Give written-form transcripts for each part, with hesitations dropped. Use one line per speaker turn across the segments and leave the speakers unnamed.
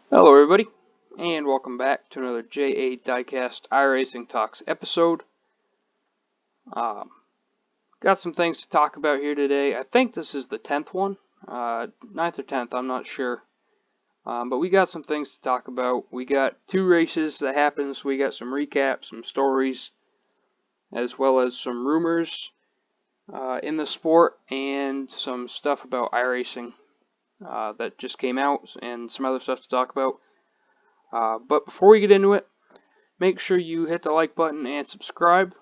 Hello everybody, and welcome back to another JA Diecast iRacing Talks episode. Um, got some things to talk about here today. I think this is the 10th one, 9th or 10th, I'm not sure. But we got some things to talk about. We got two races that happened, so we got some recaps, some stories, as well as some rumors in the sport, and some stuff about iRacing that just came out, and some other stuff to talk about. But before we get into it, make sure you hit the like button and subscribe.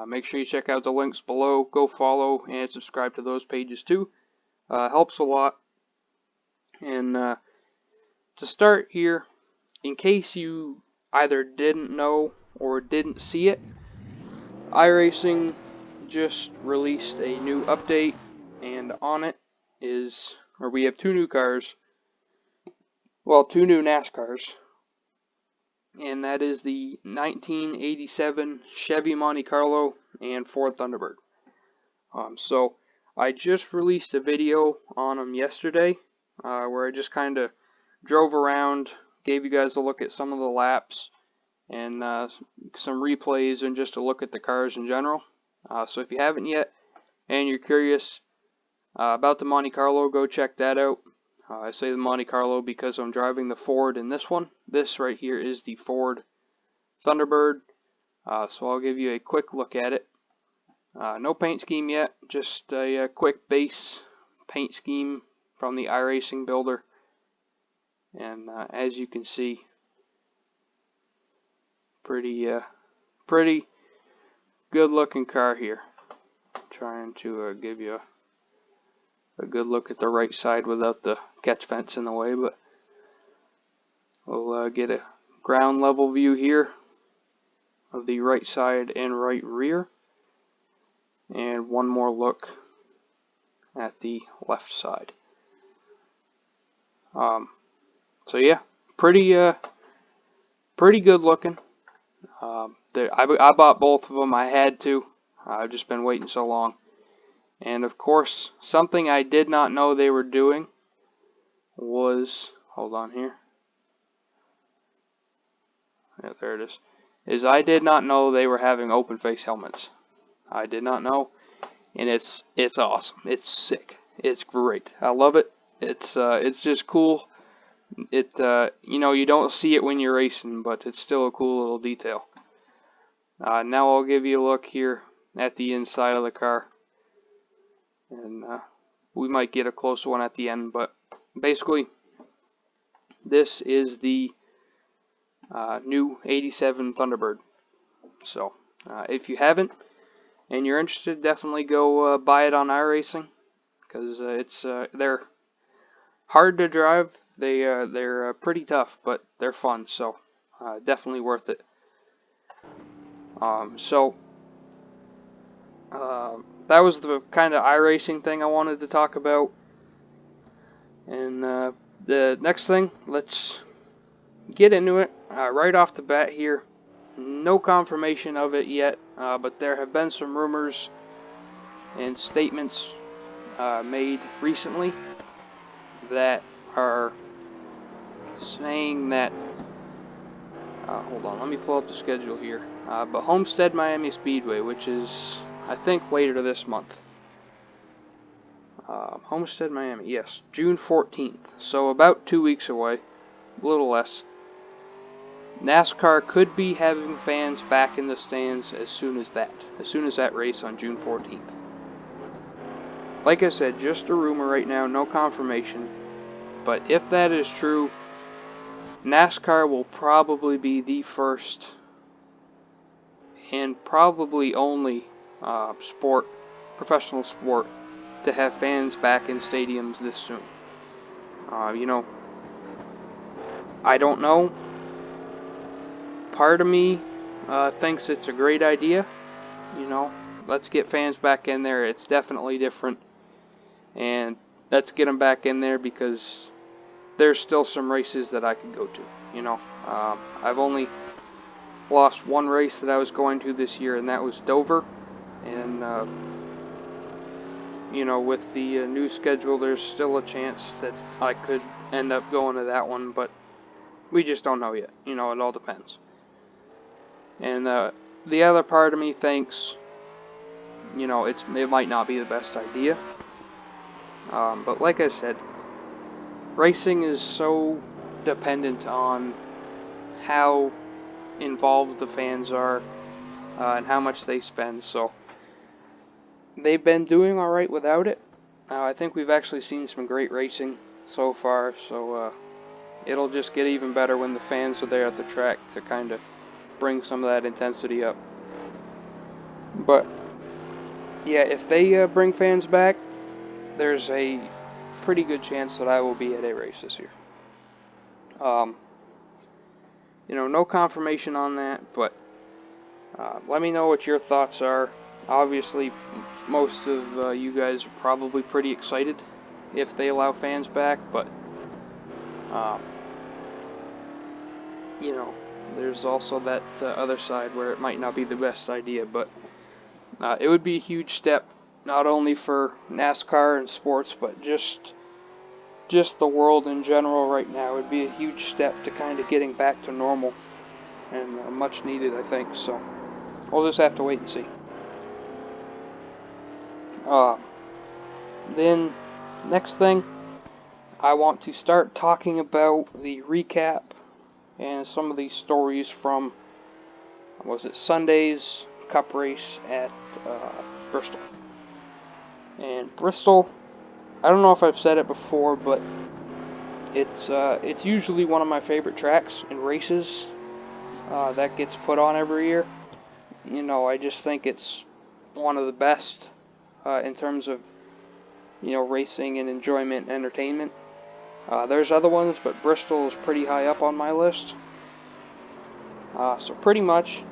Make sure you check out the links below. Go follow and subscribe to those pages too. Helps a lot. And to start here, in case you either didn't know or didn't see it, iRacing just released a new update, and on it we have two new cars. Well, two new NASCARs. And that is the 1987 Chevy Monte Carlo and Ford Thunderbird. So I just released a video on them yesterday, where I just kind of drove around, gave you guys a look at some of the laps, and some replays, and just a look at the cars in general. So if you haven't yet, and you're curious about the Monte Carlo, go check that out. I say the Monte Carlo because I'm driving the Ford in this one. This right here is the Ford Thunderbird, so I'll give you a quick look at it. No paint scheme yet, just a quick base paint scheme from the iRacing builder. And as you can see, pretty good looking car here. Trying to give you a good look at the right side without the catch fence in the way, but we'll get a ground level view here of the right side and right rear, and one more look at the left side. So yeah, pretty good looking. I bought both of them. I had to. I've just been waiting so long. And of course, something I did not know they were doing was, hold on here. Yeah, there it is. I did not know they were having open face helmets. I did not know, and it's awesome. It's sick. It's great. I love it. It's just cool. You don't see it when you're racing, but it's still a cool little detail. Now I'll give you a look here at the inside of the car, and we might get a close one at the end, but basically this is the new 87 Thunderbird. So if you haven't and you're interested, definitely go buy it on iRacing, because they're hard to drive. They're pretty tough, but they're fun, so definitely worth it. That was the kind of iRacing thing I wanted to talk about. And the next thing, let's get into it right off the bat here. No confirmation of it yet, but there have been some rumors and statements made recently that are saying that, hold on, let me pull up the schedule here, but Homestead Miami Speedway, which is, I think, later this month. Homestead Miami, yes, June 14th, so about 2 weeks away, a little less. NASCAR could be having fans back in the stands as soon as that race on June 14th. Like I said, just a rumor right now, no confirmation. But if that is true, NASCAR will probably be the first and probably only professional sport, to have fans back in stadiums this soon. I don't know. Part of me thinks it's a great idea. Let's get fans back in there. It's definitely different. And let's get them back in there, because there's still some races that I could go to. I've only lost one race that I was going to this year, and that was Dover. And, with the new schedule, there's still a chance that I could end up going to that one. But We just don't know yet. It all depends. And the other part of me thinks, it might not be the best idea. But like I said, racing is so dependent on how involved the fans are and how much they spend. So they've been doing all right without it. I think we've actually seen some great racing so far. So it'll just get even better when the fans are there at the track to kind of bring some of that intensity up. But yeah, if they bring fans back, there's a pretty good chance that I will be at a race this year. No confirmation on that, but let me know what your thoughts are. Obviously, most of you guys are probably pretty excited if they allow fans back, but there's also that other side where it might not be the best idea, but it would be a huge step, not only for NASCAR and sports, but just the world in general right now. It would be a huge step to kind of getting back to normal, and much needed, I think. So we'll just have to wait and see. Then, next thing, I want to start talking about the recap and some of these stories from, Sunday's Cup race at Bristol. And Bristol, I don't know if I've said it before, but it's usually one of my favorite tracks in races that gets put on every year. I just think it's one of the best in terms of racing and enjoyment and entertainment. There's other ones, but Bristol is pretty high up on my list. So pretty much,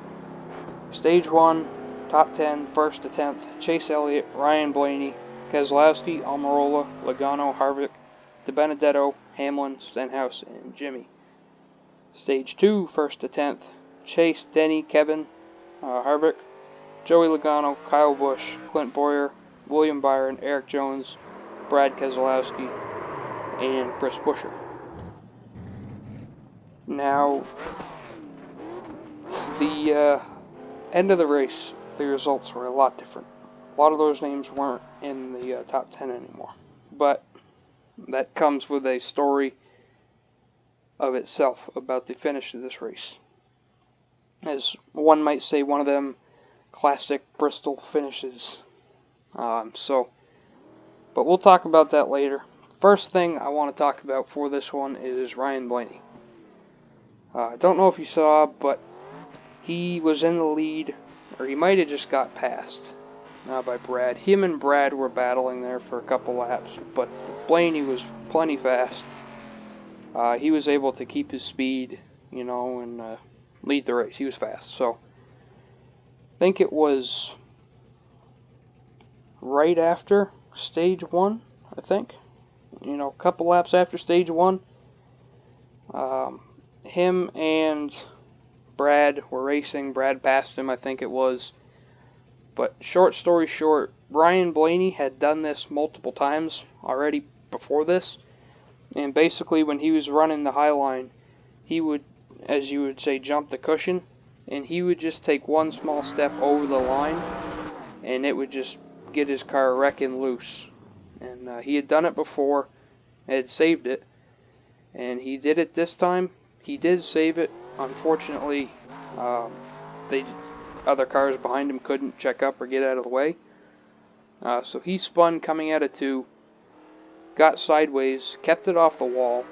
Stage 1, top 10, 1st to 10th, Chase Elliott, Ryan Blaney, Keselowski, Almirola, Logano, Harvick, DiBenedetto, Hamlin, Stenhouse, and Jimmy. Stage 2, 1st to 10th, Chase, Denny, Kevin, Harvick, Joey Logano, Kyle Busch, Clint Bowyer, William Byron, Eric Jones, Brad Keselowski, and Chris Buescher. Now, the end of the race, the results were a lot different. A lot of those names weren't in the top 10 anymore. But that comes with a story of itself about the finish of this race. As one might say, one of them classic Bristol finishes. But we'll talk about that later. First thing I want to talk about for this one is Ryan Blaney. I don't know if you saw, but he was in the lead, or he might have just got passed by Brad. Him and Brad were battling there for a couple laps, but Blaney was plenty fast. He was able to keep his speed, and lead the race. He was fast. So I think it was right after Stage 1, I think. A couple laps after Stage 1. Him and Brad were racing. Brad passed him, I think it was. But short story short, Ryan Blaney had done this multiple times already before this. And basically when he was running the high line, he would, as you would say, jump the cushion. And he would just take one small step over the line, and it would just get his car wrecking loose. And he had done it before, had saved it. And he did it this time. He did save it. Unfortunately, other cars behind him couldn't check up or get out of the way. So he spun coming out of 2, got sideways, kept it off the wall,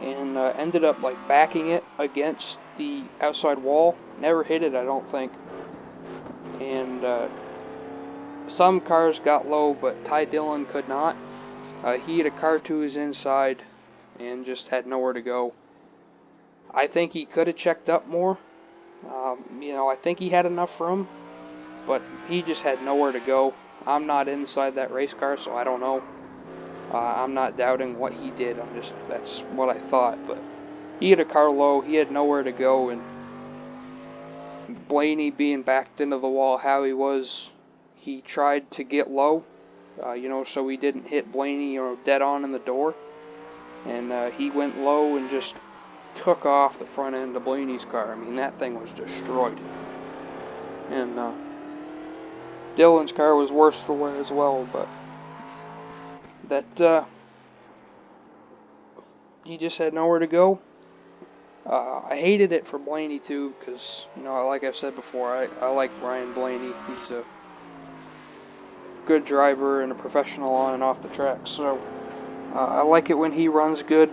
and ended up backing it against the outside wall. Never hit it, I don't think. And some cars got low, but Ty Dillon could not. He had a car to his inside and just had nowhere to go. I think he could have checked up more. I think he had enough room, but he just had nowhere to go. I'm not inside that race car, so I don't know. I'm not doubting what he did. That's what I thought. But he had a car low. He had nowhere to go, and Blaney being backed into the wall how he was, he tried to get low, so he didn't hit Blaney dead on in the door. and he went low and just took off the front end of Blaney's car. I mean, that thing was destroyed. And Dylan's car was worse for wear as well, but that he just had nowhere to go. I hated it for Blaney too, because, you know, like I've said before, I like Ryan Blaney. He's a good driver and a professional on and off the track, so I like it when he runs good,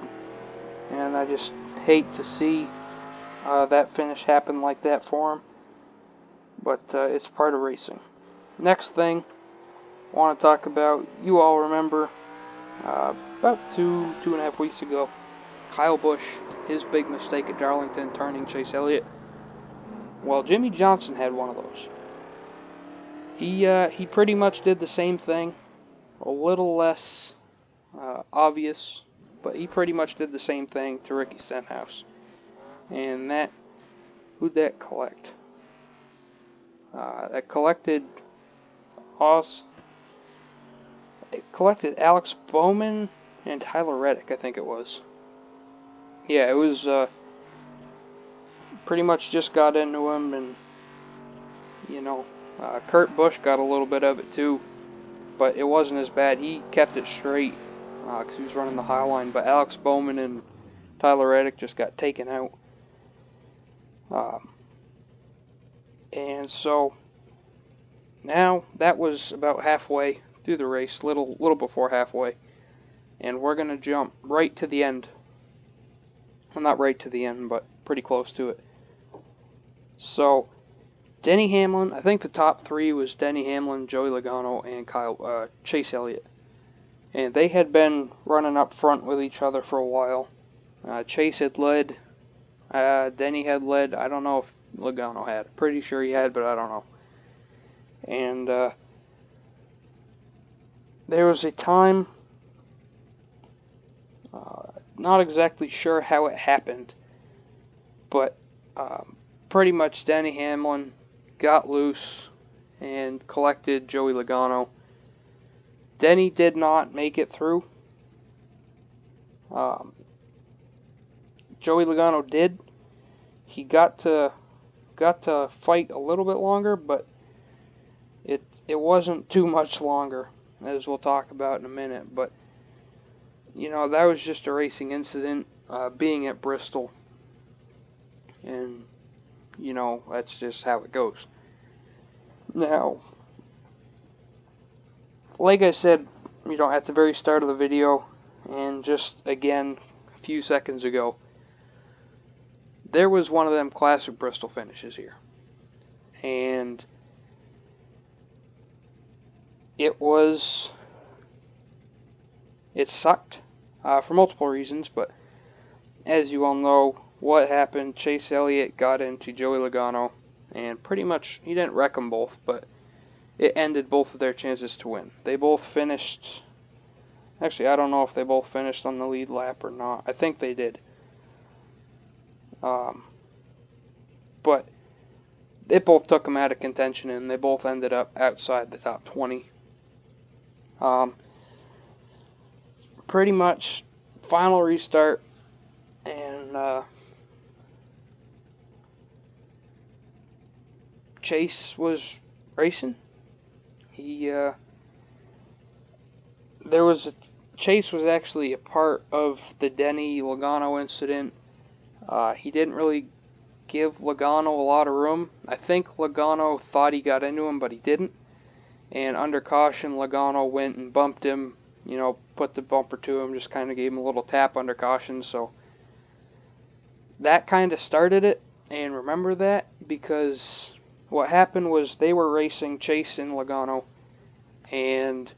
and I just hate to see that finish happen like that for him, but it's part of racing. Next thing I want to talk about, you all remember about two and a half weeks ago, Kyle Busch, his big mistake at Darlington, turning Chase Elliott. Well, Jimmy Johnson had one of those. He pretty much did the same thing, a little less obvious, but he pretty much did the same thing to Ricky Stenhouse. And who'd that collect? That collected It collected Alex Bowman and Tyler Reddick, I think it was. Yeah, it was pretty much just got into him, and you know, Kurt Busch got a little bit of it too, but it wasn't as bad. He kept it straight because he was running the high line, but Alex Bowman and Tyler Reddick just got taken out. And so now that was about halfway through the race, little before halfway, and we're gonna jump right to the end. Well, not right to the end, but pretty close to it. So Denny Hamlin, I think the top three was Denny Hamlin, Joey Logano, and Chase Elliott. And they had been running up front with each other for a while. Chase had led. Denny had led. I don't know if Logano had. Pretty sure he had, but I don't know. And there was a time, not exactly sure how it happened, but pretty much Denny Hamlin got loose and collected Joey Logano. Denny did not make it through. Joey Logano did. He got to fight a little bit longer, but it wasn't too much longer, as we'll talk about in a minute. But you know, that was just a racing incident, being at Bristol, and you know, that's just how it goes. Now, like I said, you know, at the very start of the video, and just again a few seconds ago, there was one of them classic Bristol finishes here, and it sucked for multiple reasons, but as you all know, what happened, Chase Elliott got into Joey Logano, and pretty much, he didn't wreck them both, but it ended both of their chances to win. They both finished, actually, I don't know if they both finished on the lead lap or not. I think they did. But it both took them out of contention, and they both ended up outside the top 20. Pretty much final restart, and Chase was racing. Chase was actually a part of the Denny Logano incident. He didn't really give Logano a lot of room. I think Logano thought he got into him, but he didn't. And under caution, Logano went and bumped him, you know, put the bumper to him, just kind of gave him a little tap under caution. So that kind of started it. And remember that, because what happened was they were racing, Chase and Logano, and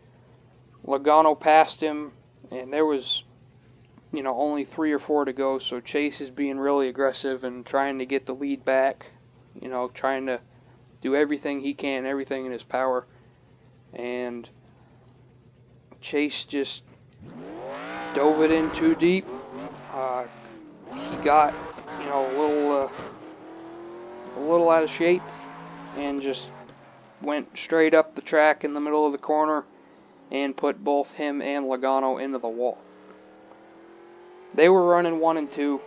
Logano passed him, and there was, you know, only 3 or 4 to go, so Chase is being really aggressive and trying to get the lead back, you know, trying to do everything he can, everything in his power, and Chase just dove it in too deep. He got, you know, a little out of shape, and just went straight up the track in the middle of the corner and put both him and Logano into the wall. They were running 1 and 2,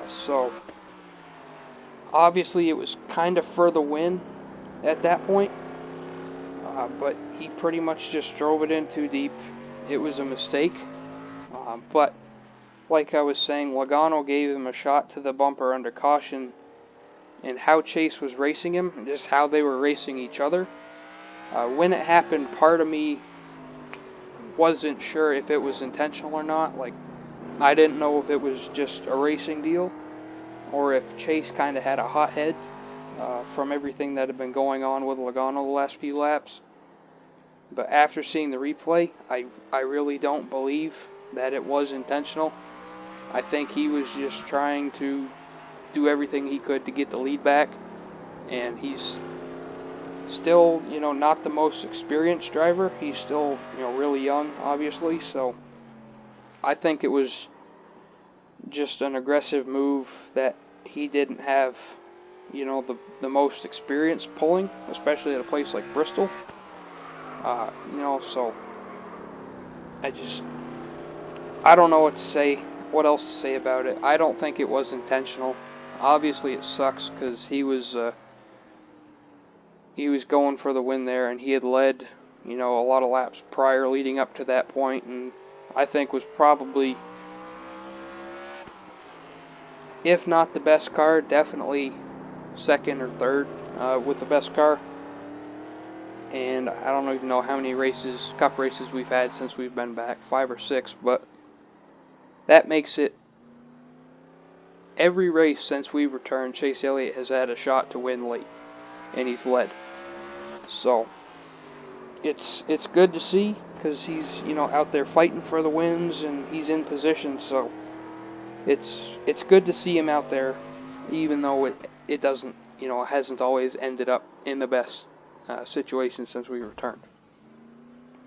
so obviously it was kind of for the win at that point, but he pretty much just drove it in too deep. It was a mistake, but like I was saying, Logano gave him a shot to the bumper under caution, and how Chase was racing him, and just how they were racing each other. When it happened, part of me wasn't sure if it was intentional or not. Like, I didn't know if it was just a racing deal, or if Chase kind of had a hot head from everything that had been going on with Logano the last few laps. But after seeing the replay, I really don't believe that it was intentional. I think he was just trying to do everything he could to get the lead back, and he's still, not the most experienced driver. He's still, really young, obviously, so I think it was just an aggressive move that he didn't have, the most experience pulling, especially at a place like Bristol. So I don't know what else to say about it. I don't think it was intentional. Obviously, it sucks because he was going for the win there, and he had led, a lot of laps prior leading up to that point, and I think was probably, if not the best car, definitely second or third with the best car. And I don't even know how many cup races we've had since we've been back, 5 or 6, but that makes it every race since we've returned, Chase Elliott has had a shot to win late, and he's led. So it's good to see, because he's out there fighting for the wins, and he's in position. So it's good to see him out there, even though it doesn't hasn't always ended up in the best situation since we returned.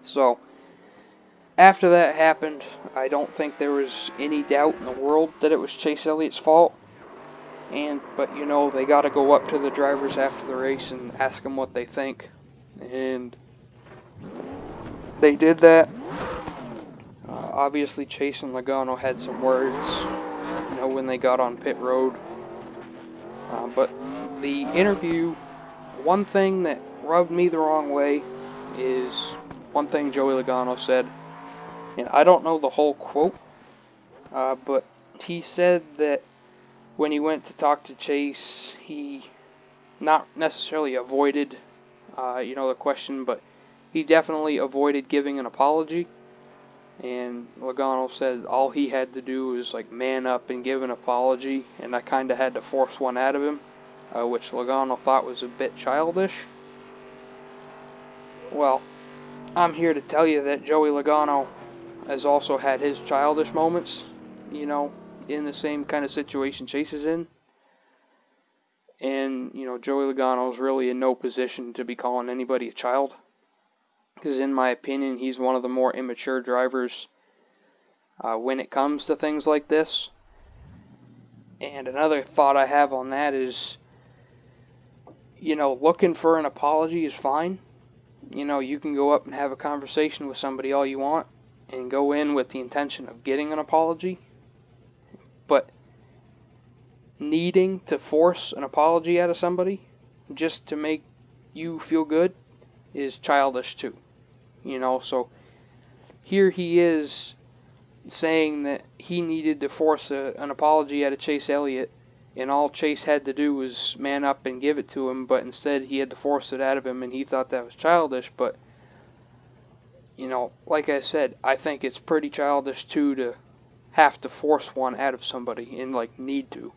So after that happened, I don't think there was any doubt in the world that it was Chase Elliott's fault. But they got to go up to the drivers after the race and ask them what they think, and they did that. Obviously, Chase and Logano had some words, when they got on pit road. But the interview, one thing that rubbed me the wrong way is one thing Joey Logano said, and I don't know the whole quote, but he said that when he went to talk to Chase, he not necessarily avoided, the question, but he definitely avoided giving an apology. And Logano said all he had to do was man up and give an apology, and I kind of had to force one out of him, which Logano thought was a bit childish. Well, I'm here to tell you that Joey Logano has also had his childish moments, in the same kind of situation Chase is in. And, Joey Logano is really in no position to be calling anybody a child, because in my opinion, he's one of the more immature drivers when it comes to things like this. And another thought I have on that is, looking for an apology is fine. You can go up and have a conversation with somebody all you want and go in with the intention of getting an apology. But needing to force an apology out of somebody just to make you feel good is childish too. So here he is saying that he needed to force an apology out of Chase Elliott, and all Chase had to do was man up and give it to him, but instead he had to force it out of him, and he thought that was childish. But like I said, I think it's pretty childish too to have to force one out of somebody and need to.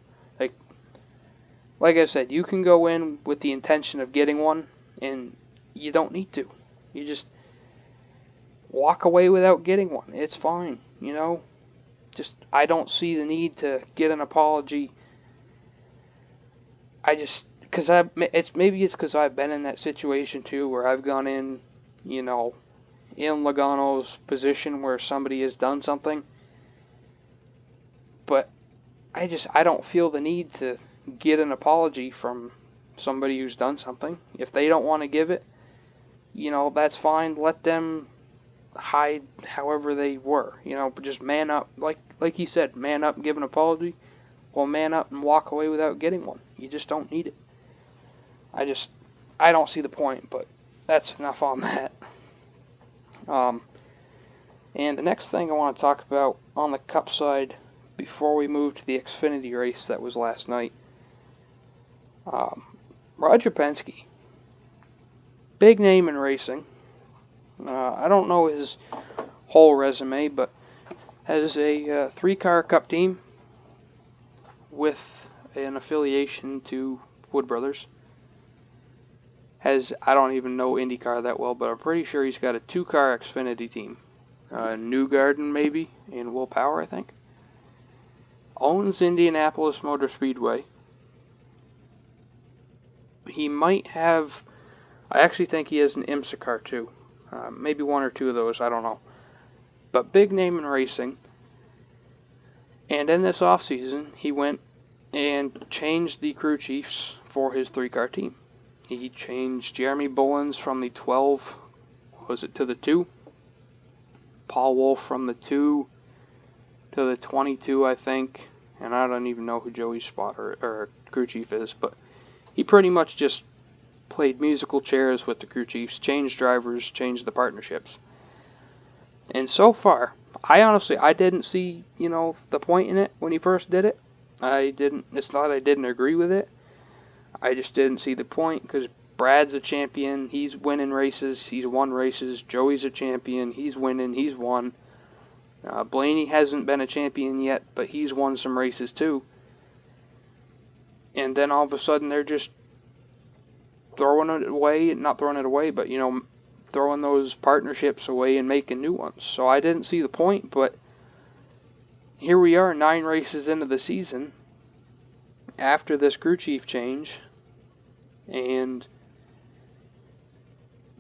Like I said, you can go in with the intention of getting one, and you don't need to. You just walk away without getting one. It's fine, I don't see the need to get an apology. It's because I've been in that situation too, where I've gone in, in Logano's position where somebody has done something, but I don't feel the need to get an apology from somebody who's done something. If they don't want to give it, that's fine. Let them hide however they were. But just man up, like he said, man up and give an apology. Well, man up and walk away without getting one. You just don't need it. I don't see the point, but that's enough on that. And the next thing I want to talk about on the Cup side before we move to the Xfinity race that was last night. Roger Penske. Big name in racing. I don't know his whole resume, but has a 3-car Cup team with an affiliation to Wood Brothers. I don't even know IndyCar that well, but I'm pretty sure he's got a 2-car Xfinity team. New Garden, maybe, and Will Power, I think. Owns Indianapolis Motor Speedway. He might have... I actually think he has an IMSA car, too. Maybe 1 or 2 of those, I don't know. But big name in racing. And in this offseason, he went and changed the crew chiefs for his 3-car team. He changed Jeremy Bullins from the 12, to the 2? Paul Wolf from the 2 to the 22, I think. And I don't even know who Joey's spotter or crew chief is, but he pretty much just played musical chairs with the crew chiefs, changed drivers, changed the partnerships. And so far, I didn't see, the point in it when he first did it. It's not I didn't agree with it. I just didn't see the point because Brad's a champion. He's winning races. He's won races. Joey's a champion. He's winning. He's won. Blaney hasn't been a champion yet, but he's won some races too. And then all of a sudden they're just throwing it away. Not throwing it away, but, throwing those partnerships away and making new ones. So I didn't see the point, but here we are 9 races into the season after this crew chief change, and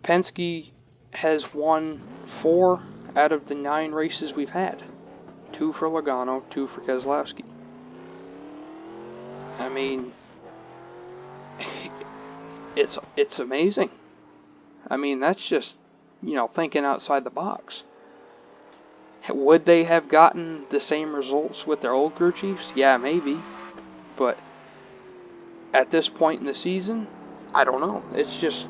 Penske has won 4 out of the 9 races we've had. 2 for Logano, 2 for Keselowski. I mean, it's amazing. I mean, that's just, thinking outside the box. Would they have gotten the same results with their old crew chiefs? Yeah, maybe. But at this point in the season, I don't know. It's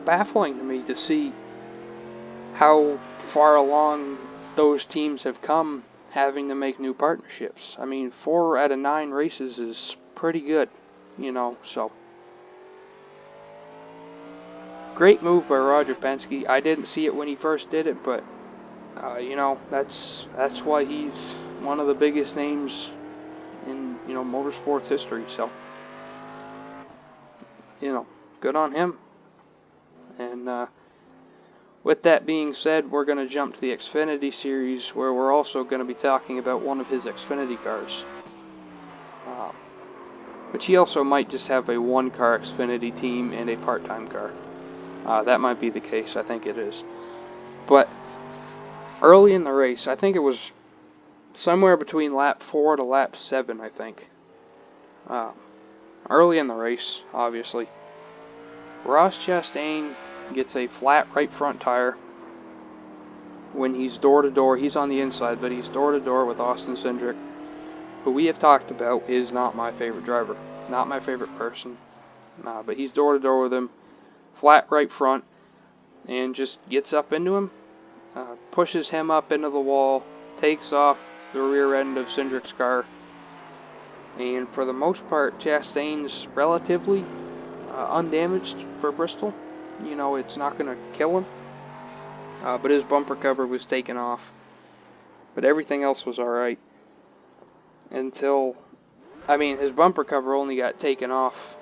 baffling to me to see how far along those teams have come having to make new partnerships. I mean, 4 out of 9 races is pretty good, so. Great move by Roger Penske. I didn't see it when he first did it, but, that's why he's one of the biggest names in, motorsports history, so, good on him. And, with that being said, we're going to jump to the Xfinity Series, where we're also going to be talking about one of his Xfinity cars. Which he also might just have a 1-car Xfinity team and a part-time car. That might be the case. I think it is. But early in the race, I think it was somewhere between lap 4 to lap 7, I think. Early in the race, obviously, Ross Chastain gets a flat right front tire when he's door-to-door. He's on the inside, but he's door-to-door with Austin Cindric, who we have talked about is not my favorite driver. Not my favorite person. But he's door-to-door with him, flat right front, and just gets up into him, pushes him up into the wall, takes off the rear end of Cindric's car, and for the most part, Chastain's relatively undamaged for Bristol. It's not going to kill him, but his bumper cover was taken off. But everything else was alright. Until, his bumper cover only got taken off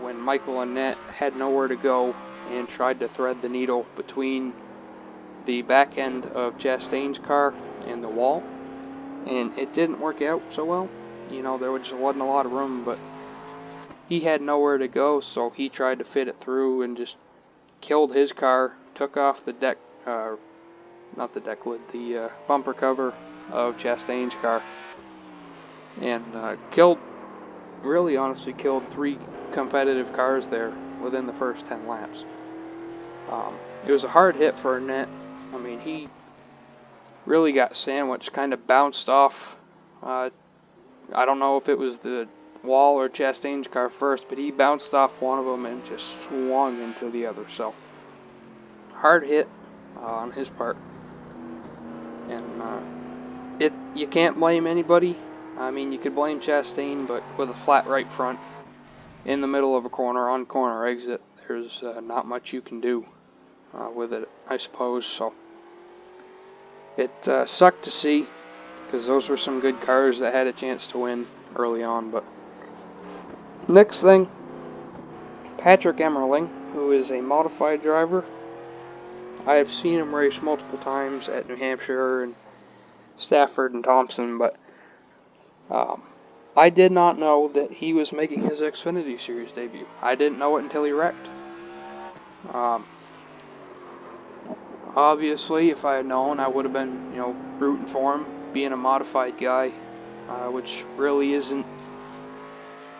when Michael Annett had nowhere to go and tried to thread the needle between the back end of Chastain's car and the wall. And it didn't work out so well. There just wasn't a lot of room, but he had nowhere to go, so he tried to fit it through and just killed his car, took off the deck, not the deck lid, the bumper cover of Chastain's car, and honestly killed 3 competitive cars there within the first 10 laps. It was a hard hit for Annette. I mean, he really got sandwiched, kind of bounced off. I don't know if it was the wall or Chastain's car first, but he bounced off one of them and just swung into the other. So, hard hit on his part. And you can't blame anybody. I mean, you could blame Chastain, but with a flat right front in the middle of a corner on corner exit, there's not much you can do with it, I suppose. So it sucked to see, because those were some good cars that had a chance to win early on. But next thing, Patrick Emmerling, who is a modified driver. I have seen him race multiple times at New Hampshire and Stafford and Thompson, but I did not know that he was making his Xfinity Series debut. I didn't know it until he wrecked. Obviously, if I had known, I would have been, rooting for him, being a modified guy, which really isn't.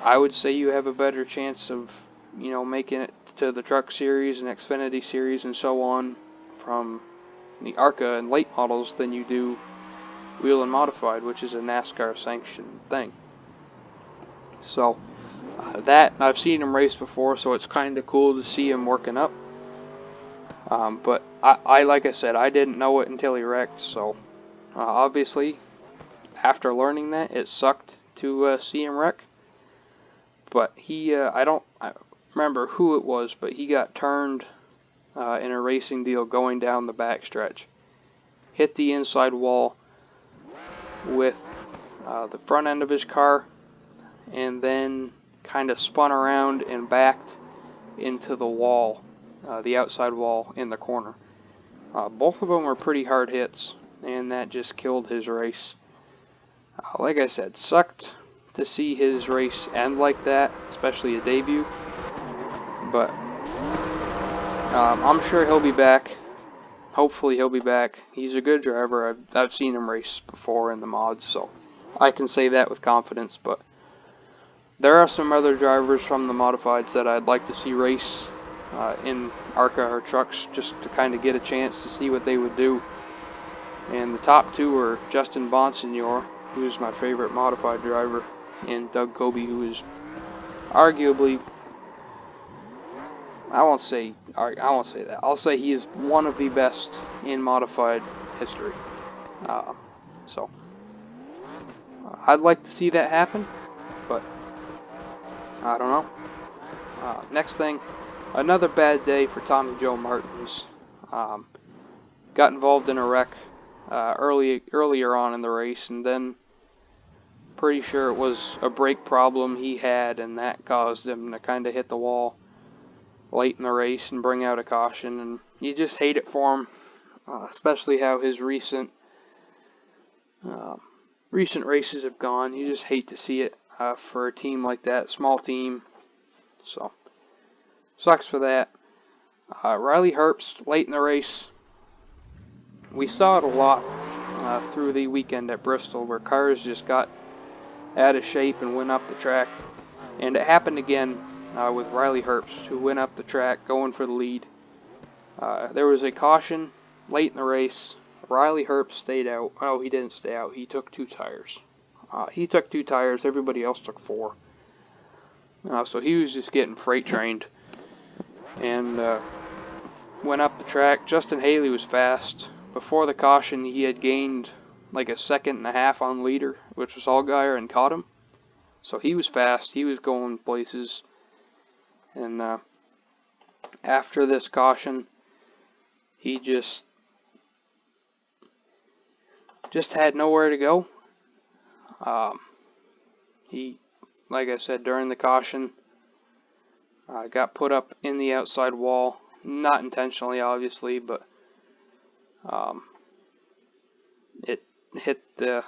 I would say you have a better chance of, making it to the Truck Series and Xfinity Series and so on from the ARCA and late models than you do wheel and modified, which is a NASCAR sanctioned thing. So that I've seen him race before, so it's kind of cool to see him working up. But I like I said, I didn't know it until he wrecked. So obviously, after learning that, it sucked to see him wreck. But I don't remember who it was, but he got turned in a racing deal going down the backstretch, hit the inside wall with the front end of his car, and then kind of spun around and backed into the wall, the outside wall in the corner. Both of them were pretty hard hits, and that just killed his race. Like I said, sucked to see his race end like that, especially a debut. But I'm sure he'll be back. Hopefully he'll be back. He's a good driver. I've seen him race before in the mods, so I can say that with confidence. But there are some other drivers from the modifieds that I'd like to see race in ARCA or trucks, just to kind of get a chance to see what they would do. And the top two are Justin Bonsignor, who is my favorite modified driver, and Doug Coby, who is arguably, I won't say that. I'll say he is one of the best in modified history. So I'd like to see that happen, but I don't know. Next thing, another bad day for Tommy Joe Martins. Got involved in a wreck earlier on in the race, and then pretty sure it was a brake problem he had, and that caused him to kind of hit the wall late in the race and bring out a caution. And you just hate it for him, especially how his recent races have gone. You just hate to see it for a team like that, small team. So sucks for that. Riley Herbst late in the race. We saw it a lot through the weekend at Bristol, where cars just got out of shape and went up the track. And it happened again with Riley Herbst, who went up the track going for the lead. There was a caution late in the race. Riley Herbst stayed out. Oh, he didn't stay out. He took 2 tires. He took 2 tires. Everybody else took 4. So he was just getting freight trained. And went up the track. Justin Haley was fast. Before the caution, he had gained like a second and a half on leader, which was Allgaier, and caught him. So he was fast. He was going places. And after this caution, he just had nowhere to go. He, like I said, during the caution, got put up in the outside wall. Not intentionally, obviously, but it hit the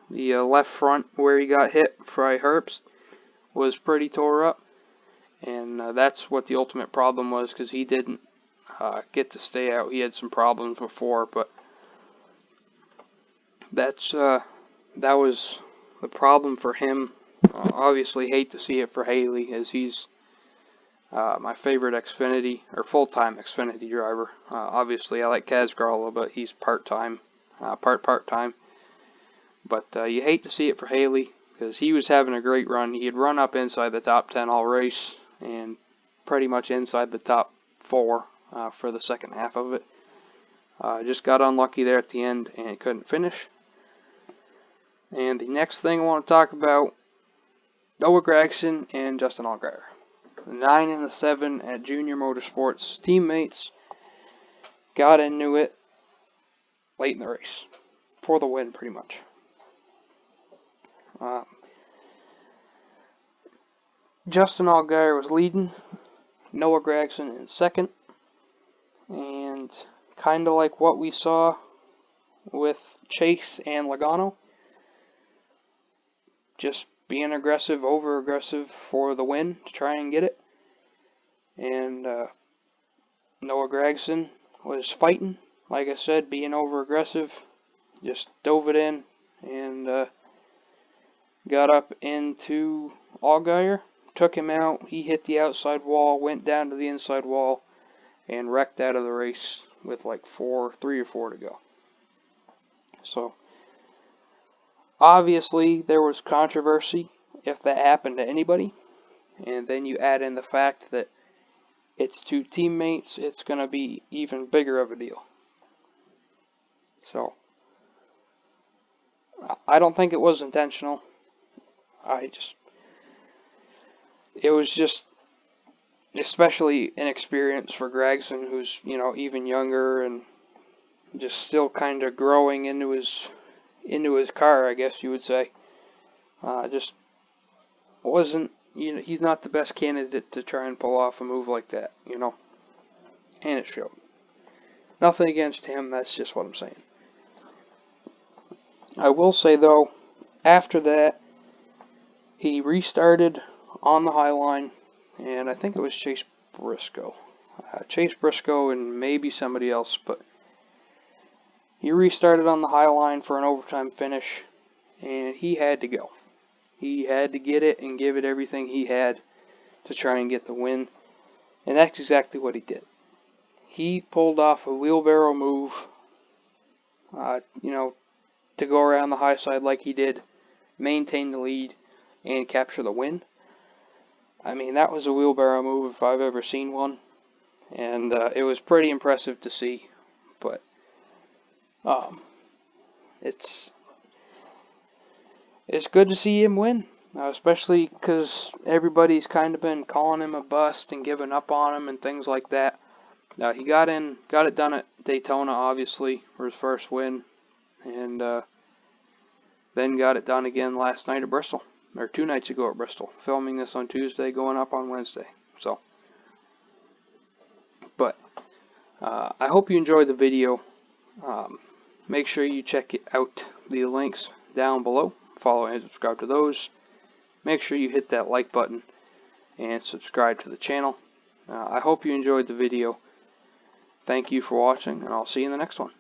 left front where he got hit. Fry Herbst was pretty tore up, and that's what the ultimate problem was, because he didn't get to stay out. He had some problems before, but that was the problem for him. Obviously, hate to see it for Haley, as he's My favorite Xfinity, or full-time Xfinity driver. Obviously, I like Kaz Grala, but he's part-time, part-time. But you hate to see it for Haley, because he was having a great run. He had run up inside the top 10 all race, and pretty much inside the top 4 for the second half of it. Just got unlucky there at the end and couldn't finish. And the next thing I want to talk about, Noah Gragson and Justin Allgaier. The 9 and the 7 at Junior Motorsports teammates got into it late in the race for the win, pretty much. Justin Allgaier was leading, Noah Gragson in second, and kind of like what we saw with Chase and Logano, just being aggressive, over-aggressive for the win to try and get it. And Noah Gragson was fighting, like I said, being over-aggressive, just dove it in and got up into Allgaier, took him out. He hit the outside wall, went down to the inside wall, and wrecked out of the race with like 3 or 4 to go. So, obviously, there was controversy if that happened to anybody. And then you add in the fact that it's 2 teammates, it's going to be even bigger of a deal. So, I don't think it was intentional. It was just, especially inexperience for Gragson, who's, even younger and just still kind of growing into his car, I guess you would say. Just wasn't, he's not the best candidate to try and pull off a move like that, and it showed. Nothing against him, that's just what I'm saying. I will say, though, after that, he restarted on the high line, and I think it was Chase Briscoe. And maybe somebody else, but he restarted on the high line for an overtime finish, and he had to go. He had to get it and give it everything he had to try and get the win, and that's exactly what he did. He pulled off a wheelbarrow move, to go around the high side like he did, maintain the lead, and capture the win. I mean, that was a wheelbarrow move if I've ever seen one, and it was pretty impressive to see. But it's good to see him win, especially because everybody's kind of been calling him a bust and giving up on him and things like that. He got it done at Daytona, obviously, for his first win, and then got it done again last night at Bristol, or 2 nights ago at Bristol. Filming this on Tuesday, going up on Wednesday. So, but I hope you enjoyed the video. Make sure you check out the links down below. Follow and subscribe to those. Make sure you hit that like button and subscribe to the channel. I hope you enjoyed the video. Thank you for watching, and I'll see you in the next one.